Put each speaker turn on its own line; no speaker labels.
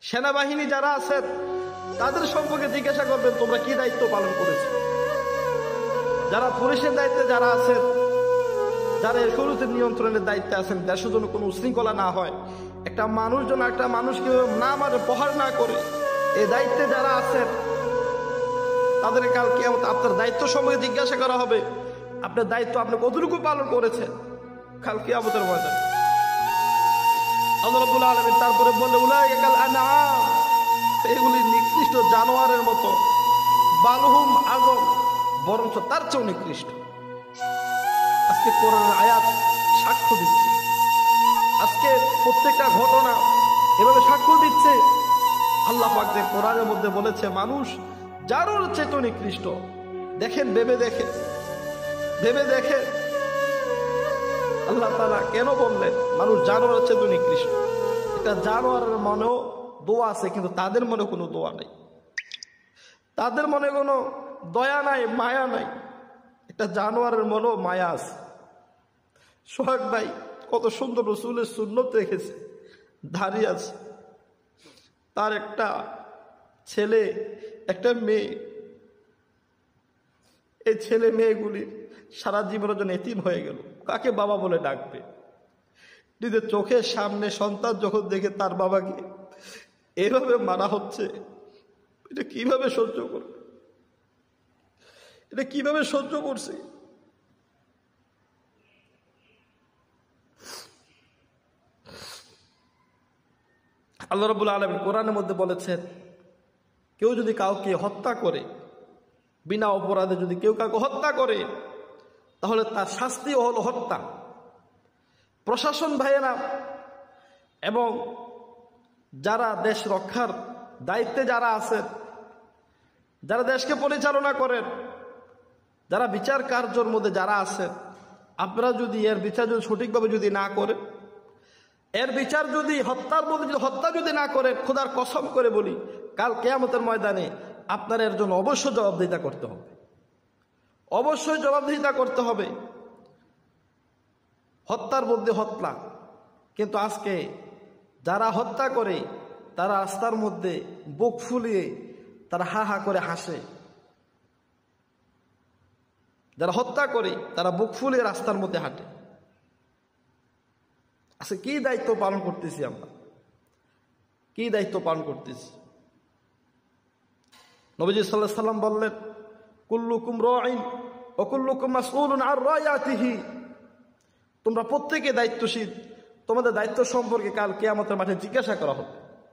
সেনাবাহিনী যারা আছেন তাদের সম্পর্কে জিজ্ঞাসা করবেন তোমরা কি দায়িত্ব পালন করেছো। যারা পুলিশের দায়িত্বে যারা আছেন, যারা শরীয়তের নিয়ন্ত্রণের দায়িত্বে আছেন, দেশের জন্য কোনো উশৃঙ্খলা না হয়, একটা মানুষ যেন একটা মানুষকে না মারে, প্রহার না করে, এই দায়িত্বে যারা আছেন তাদের কাল কিয়ামত আপনার দায়িত্ব সম্পর্কে জিজ্ঞাসা করা হবে। আপনার দায়িত্ব আপনি কতটুকু পালন করেছেন কাল কিয়ামতের ময়দানে। আল্লাহ রাব্বুল আলামিন তারপরে বললে উলাইকা কাল আনআম, এগুলি নিকৃষ্ট জানোয়ারের মতো, বালহুম আযম, বরঞ্চ তার চেয়েও নিকৃষ্ট। আজকে কোরআনের আয়াত সাক্ষ্য দিচ্ছে, আজকে প্রত্যেকটা ঘটনা এভাবে সাক্ষ্য দিচ্ছে। আল্লাহ পাক যে কোরআনের মধ্যে বলেছে মানুষ যারোর চেয়ে নিকৃষ্ট। দেখেন, ভেবে দেখে আল্লাহ তাআলা কেন বললেন মানুষ জানোয়ারের চেয়ে নিকৃষ্ট। এটা জানোয়ারের মনেও দোয়া আছে, কিন্তু তাদের মনে কোনো দোয়া নাই, তাদের মনে কোনো দয়া নাই, মায়া নাই। এটা জানোয়ারের মনেও মায়া আছে। সোহাগ ভাই কত সুন্দর রসুলের সুন্নত রেখেছে, দাঁড়িয়ে আছে, তার একটা ছেলে একটা মেয়ে, এই ছেলে মেয়েগুলি সারা জীবনের জন্য এতিম হয়ে গেল। কাকে বাবা বলে ডাকবে? নিজের চোখের সামনে সন্তান যখন দেখে তার বাবাকে এভাবে মারা হচ্ছে, এটা কিভাবে সহ্য করবে? এটা কিভাবে সহ্য করছে? আল্লাহ রাব্বুল আলামিন কোরআনের মধ্যে বলেছেন কেউ যদি কাউকে হত্যা করে, বিনা অপরাধে যদি কেউ কাউকে হত্যা করে, তাহলে তার শাস্তিও হলো হত্যা। প্রশাসন ভাইয়েরা এবং যারা দেশ রক্ষার দায়িত্বে যারা আছেন, যারা দেশকে পরিচালনা করেন, যারা বিচার কার্যের মধ্যে যারা আছেন, আপনারা যদি এর বিচার যদি সঠিকভাবে যদি না করেন, এর বিচার যদি হত্যার মধ্যে যদি হত্যা যদি না করেন, খোদার কসম করে বলি কাল কিয়ামতের ময়দানে আপনার এর জন্য অবশ্যই জবাবদিহিতা করতে হবে, অবশ্যই জবাবদিহিতা করতে হবে। হত্যার মধ্যে হত্যা, কিন্তু আজকে যারা হত্যা করে তারা রাস্তার মধ্যে বুক ফুলিয়ে তারা হা হা করে হাসে। যারা হত্যা করে তারা বুক ফুলিয়ে রাস্তার মধ্যে হাঁটে। আচ্ছা, কি দায়িত্ব পালন করতেছি আমরা? কি দায়িত্ব পালন করতেছি? নবীজি সাল্লাল্লাহু আলাইহি সাল্লাম বললেন কুল্লুকুম রাঈন ওয়া কুল্লুকুম মাসউলুন আন রায়াতিহি, তোমরা প্রত্যেকে দায়িত্বশীল, তোমাদের দায়িত্ব সম্পর্কে কাল কিয়ামতের মাঠে জিজ্ঞাসা করা হবে।